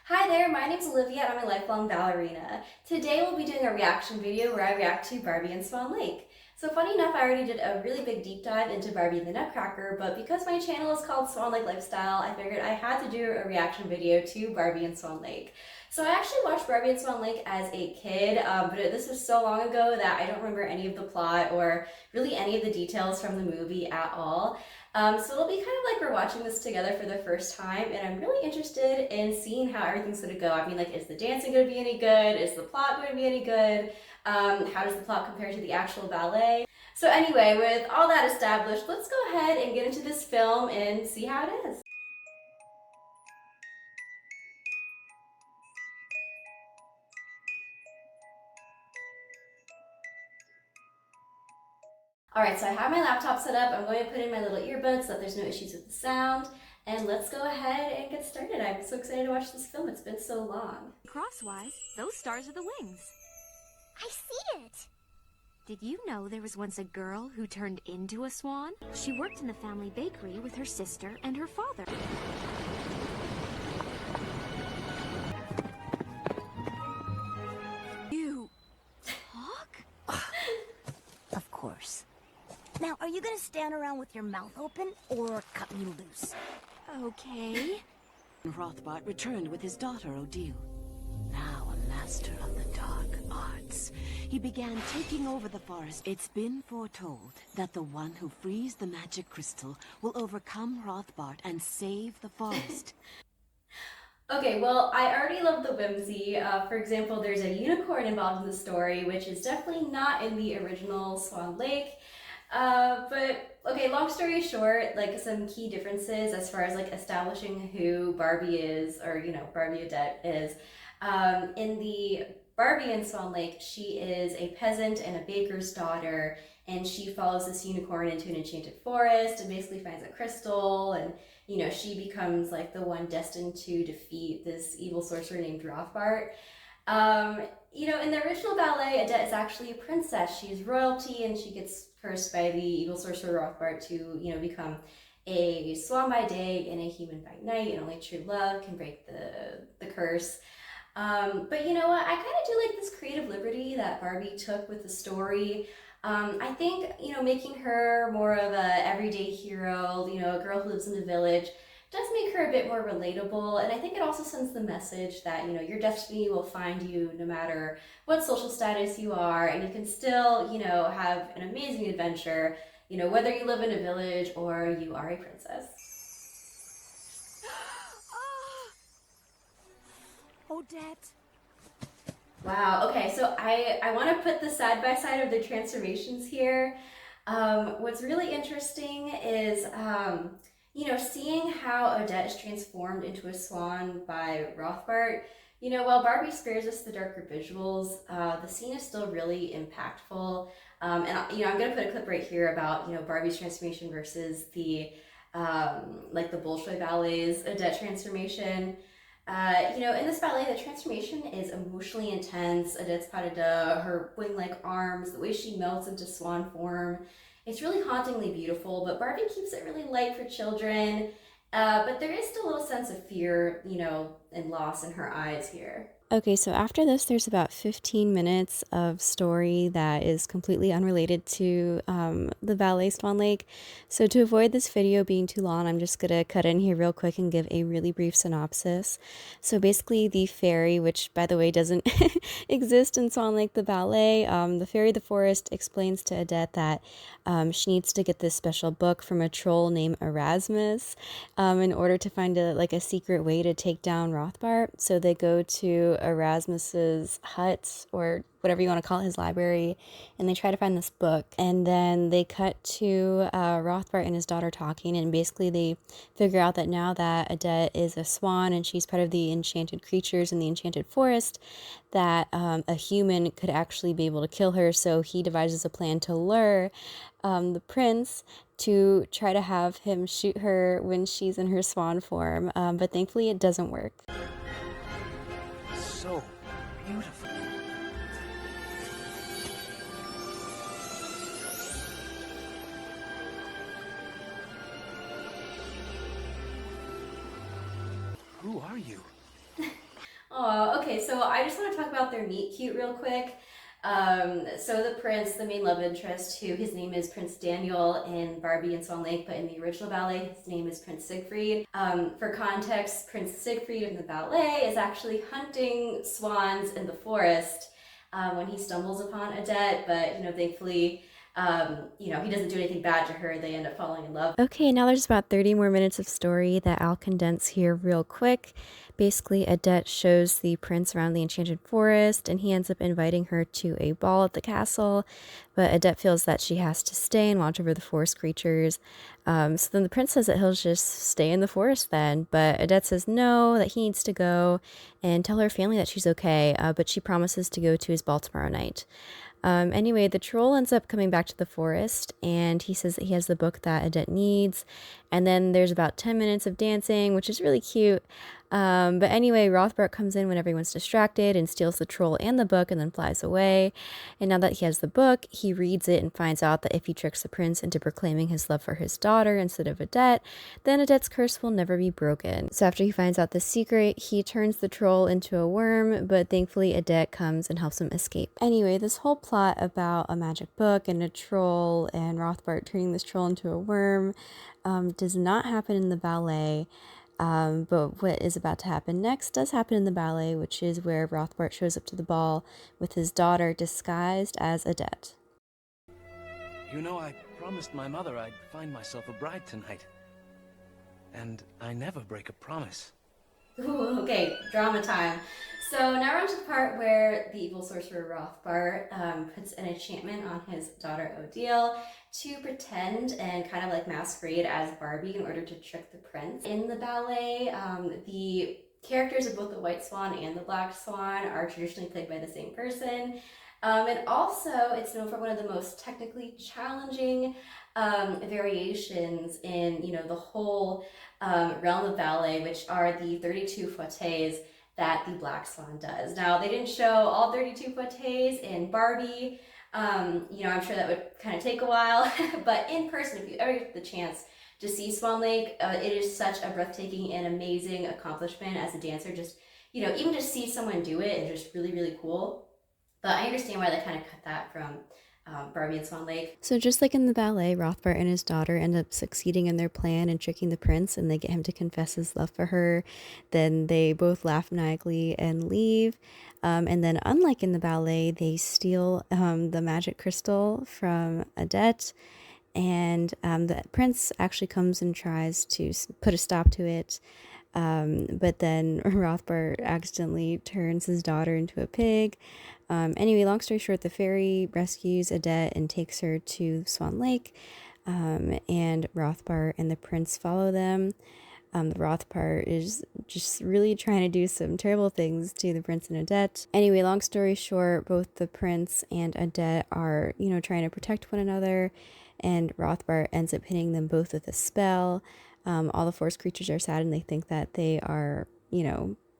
Hi there, my name's Olivia and I'm a lifelong ballerina. Today we'll be doing a reaction video where I react to Barbie and Swan Lake. So funny enough, I already did a really big deep dive into Barbie and the Nutcracker, but because my channel is called Swan Lake Lifestyle, I figured I had to do a reaction video to Barbie and Swan Lake. So I actually watched Barbie and Swan Lake as a kid, but this was so long ago that I don't remember any of the plot or really any of the details from the movie at all. So it'll be kind of like we're watching this together for the first time, and I'm really interested in seeing how everything's going to go. I mean, like, is the dancing going to be any good? Is the plot going to be any good? How does the plot compare to the actual ballet? So anyway, with all that established, let's go ahead and get into this film and see how it is. Alright, so I have my laptop set up. I'm going to put in my little earbuds so that there's no issues with the sound. And let's go ahead and get started. I'm so excited to watch this film. It's been so long. Crosswise, those stars are the wings. I see it. Did you know there was once a girl who turned into a swan? She worked in the family bakery with her sister and her father. You talk? Of course. Now, are you gonna stand around with your mouth open or cut me loose? Okay. Rothbart returned with his daughter Odile. Now a master of the dark arts, he began taking over the forest. It's been foretold that the one who frees the magic crystal will overcome Rothbart and save the forest. Okay, well, I already love the whimsy. For example, there's a unicorn involved in the story, which is definitely not in the original Swan Lake. But okay, long story short, like some key differences as far as like establishing who Barbie is, or Barbie Odette is. In the Barbie in Swan Lake, she is a peasant and a baker's daughter, and she follows this unicorn into an enchanted forest and basically finds a crystal, and she becomes like the one destined to defeat this evil sorcerer named Rothbart. In the original ballet, Odette is actually a princess. She's royalty, and she gets cursed by the evil sorcerer Rothbart to, become a swan by day and a human by night, and only true love can break the curse. But you know what? I kind of do like this creative liberty that Barbie took with the story. I think, making her more of a everyday hero, a girl who lives in a village, does make her a bit more relatable, and I think it also sends the message that your destiny will find you no matter what social status you are, and you can still have an amazing adventure, whether you live in a village or you are a princess. Odette. Wow, okay, so I want to put the side by side of the transformations here. What's really interesting is seeing how Odette is transformed into a swan by Rothbart. While Barbie spares us the darker visuals, the scene is still really impactful. And I'm gonna put a clip right here about Barbie's transformation versus the like the Bolshoi Ballet's Odette transformation. In this ballet, the transformation is emotionally intense. Odette's pas de deux, her wing-like arms, the way she melts into swan form. It's really hauntingly beautiful, but Barbie keeps it really light for children. But there is still a little sense of fear, and loss in her eyes here. Okay, so after this, there's about 15 minutes of story that is completely unrelated to the ballet Swan Lake. So to avoid this video being too long, I'm just gonna cut in here real quick and give a really brief synopsis. So basically, the fairy, which by the way doesn't exist in Swan Lake the ballet, the fairy of the forest explains to Odette that she needs to get this special book from a troll named Erasmus in order to find a secret way to take down Rothbart. So they go to Erasmus's hut, or whatever you want to call it, his library, and they try to find this book. And then they cut to Rothbart and his daughter talking, and basically they figure out that now that Odette is a swan and she's part of the enchanted creatures in the enchanted forest, that a human could actually be able to kill her. So he devises a plan to lure the prince to try to have him shoot her when she's in her swan form, but thankfully it doesn't work. So beautiful. Who are you? Okay, so I just want to talk about their meet cute real quick. So the prince, the main love interest, who his name is Prince Daniel in Barbie and Swan Lake, but in the original ballet, his name is Prince Siegfried. For context, Prince Siegfried in the ballet is actually hunting swans in the forest when he stumbles upon Odette, but thankfully, he doesn't do anything bad to her. They end up falling in love. Okay, now there's about 30 more minutes of story that I'll condense here real quick. Basically, Odette shows the prince around the enchanted forest, and he ends up inviting her to a ball at the castle. But Odette feels that she has to stay and watch over the forest creatures. So then the prince says that he'll just stay in the forest then. But Odette says no, that he needs to go and tell her family that she's okay. But she promises to go to his ball tomorrow night. Anyway, the troll ends up coming back to the forest, and he says that he has the book that Odette needs. And then there's about 10 minutes of dancing, which is really cute. But anyway, Rothbart comes in when everyone's distracted and steals the troll and the book and then flies away. And now that he has the book, he reads it and finds out that if he tricks the prince into proclaiming his love for his daughter instead of Odette, then Odette's curse will never be broken. So after he finds out the secret, he turns the troll into a worm, but thankfully Odette comes and helps him escape. Anyway, this whole plot about a magic book and a troll and Rothbart turning this troll into a worm does not happen in the ballet. But what is about to happen next does happen in the ballet, which is where Rothbart shows up to the ball with his daughter disguised as Odette. You know, I promised my mother I'd find myself a bride tonight. And I never break a promise. Ooh, okay, drama time. So now we're on to the part where the evil sorcerer Rothbart puts an enchantment on his daughter Odile to pretend and kind of like masquerade as Barbie in order to trick the prince. In the ballet, the characters of both the White Swan and the Black Swan are traditionally played by the same person. And also, it's known for one of the most technically challenging variations in, the whole realm of ballet, which are the 32 fouettes that the Black Swan does. Now, they didn't show all 32 fouettes in Barbie. I'm sure that would kind of take a while, but in person, if you ever get the chance to see Swan Lake, it is such a breathtaking and amazing accomplishment as a dancer. Just, even just see someone do it is just really, really cool. But I understand why they kind of cut that from Barbie and Swan Lake. So just like in the ballet, Rothbart and his daughter end up succeeding in their plan and tricking the prince, and they get him to confess his love for her. Then they both laugh maniacally and leave. And then unlike in the ballet, they steal the magic crystal from Odette. And the prince actually comes and tries to put a stop to it. But then Rothbart accidentally turns his daughter into a pig. Anyway, long story short, the fairy rescues Odette and takes her to Swan Lake, and Rothbart and the prince follow them. The Rothbart is just really trying to do some terrible things to the prince and Odette. Anyway, long story short, both the prince and Odette are, trying to protect one another, and Rothbart ends up hitting them both with a spell. All the forest creatures are sad and they think that they are,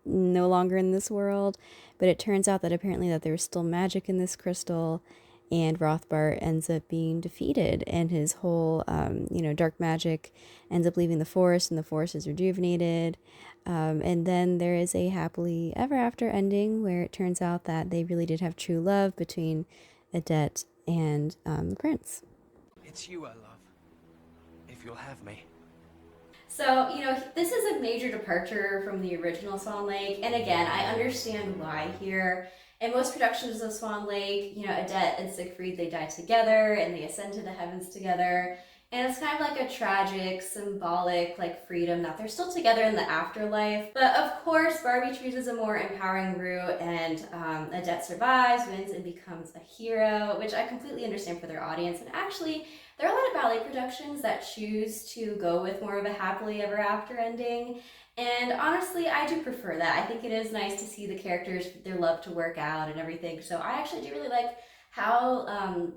no longer in this world, but it turns out that apparently that there was still magic in this crystal, and Rothbart ends up being defeated, and his whole, dark magic ends up leaving the forest, and the forest is rejuvenated. And then there is a happily ever after ending where it turns out that they really did have true love between Odette and the prince. It's you I love. If you'll have me. So, this is a major departure from the original Swan Lake. And again, I understand why here. In most productions of Swan Lake, Odette and Siegfried, they die together and they ascend to the heavens together. And it's kind of like a tragic, symbolic, freedom that they're still together in the afterlife. But of course, Barbie chooses a more empowering route, and Odette survives, wins, and becomes a hero, which I completely understand for their audience. And actually, there are a lot of ballet productions that choose to go with more of a happily ever after ending. And honestly, I do prefer that. I think it is nice to see the characters, their love to work out and everything. So I actually do really like how,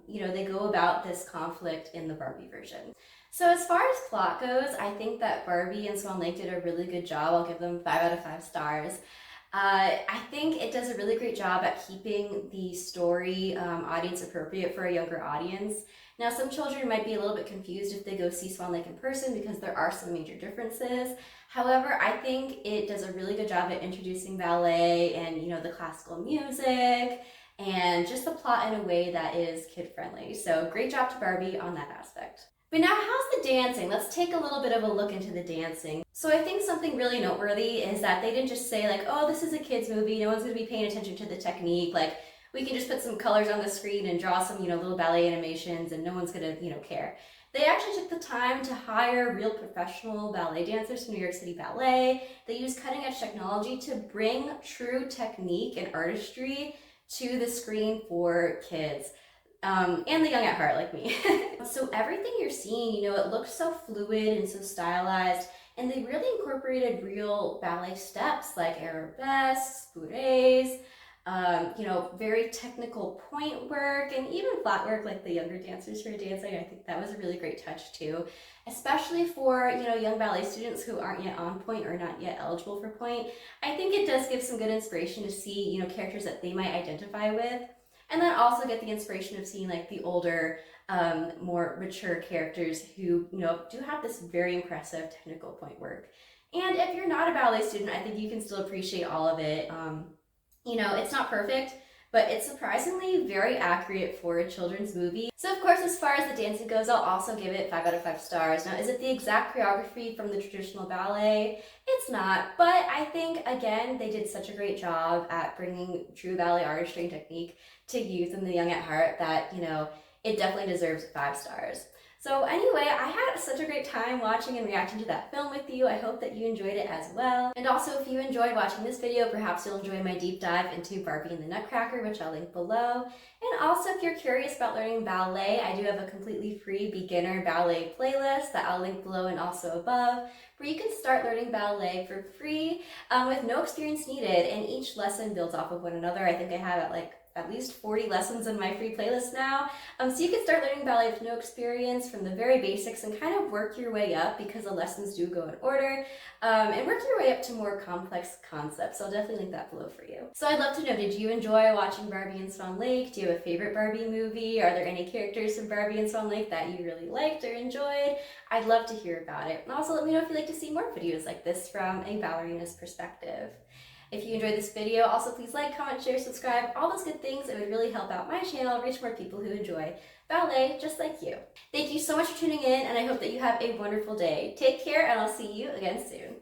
they go about this conflict in the Barbie version. So as far as plot goes, I think that Barbie and Swan Lake did a really good job. I'll give them 5 out of 5 stars. I think it does a really great job at keeping the story audience appropriate for a younger audience. Now, some children might be a little bit confused if they go see Swan Lake in person because there are some major differences. However, I think it does a really good job at introducing ballet and, you know, the classical music and just the plot in a way that is kid-friendly. So great job to Barbie on that aspect. But now, how's the dancing? Let's take a little bit of a look into the dancing. So I think something really noteworthy is that they didn't just say like, oh, this is a kid's movie, no one's gonna be paying attention to the technique. Like, we can just put some colors on the screen and draw some, you know, little ballet animations and no one's gonna, you know, care. They actually took the time to hire real professional ballet dancers from New York City Ballet. They used cutting edge technology to bring true technique and artistry to the screen for kids. And the young at heart like me. So everything you're seeing, you know, it looks so fluid and so stylized, and they really incorporated real ballet steps like arabesques, bourrées, you know, very technical point work, and even flat work like the younger dancers who are dancing. I think that was a really great touch too, especially for, you know, young ballet students who aren't yet on point or not yet eligible for point. I think it does give some good inspiration to see, you know, characters that they might identify with. And then also get the inspiration of seeing like the older, more mature characters who, you know, do have this very impressive technical point work. And if you're not a ballet student, I think you can still appreciate all of it. You know, it's not perfect, but it's surprisingly very accurate for a children's movie. So of course, as far as the dancing goes, I'll also give it 5 out of 5 stars. Now, is it the exact choreography from the traditional ballet? It's not, but I think, again, they did such a great job at bringing true ballet artistry and technique to youth and the young at heart that, you know, it definitely deserves 5 stars. So anyway, I had such a great time watching and reacting to that film with you. I hope that you enjoyed it as well. And also, if you enjoyed watching this video, perhaps you'll enjoy my deep dive into Barbie and the Nutcracker, which I'll link below. And also, if you're curious about learning ballet, I do have a completely free beginner ballet playlist that I'll link below and also above, where you can start learning ballet for free with no experience needed, and each lesson builds off of one another. I think I have at least 40 lessons in my free playlist now. So you can start learning ballet with no experience from the very basics and kind of work your way up, because the lessons do go in order, and work your way up to more complex concepts. So I'll definitely link that below for you. So I'd love to know, did you enjoy watching Barbie and Swan Lake? Do you have a favorite Barbie movie? Are there any characters from Barbie and Swan Lake that you really liked or enjoyed? I'd love to hear about it. And also let me know if you'd like to see more videos like this from a ballerina's perspective. If you enjoyed this video, also please like, comment, share, subscribe, all those good things. It would really help out my channel, reach more people who enjoy ballet just like you. Thank you so much for tuning in, and I hope that you have a wonderful day. Take care, and I'll see you again soon.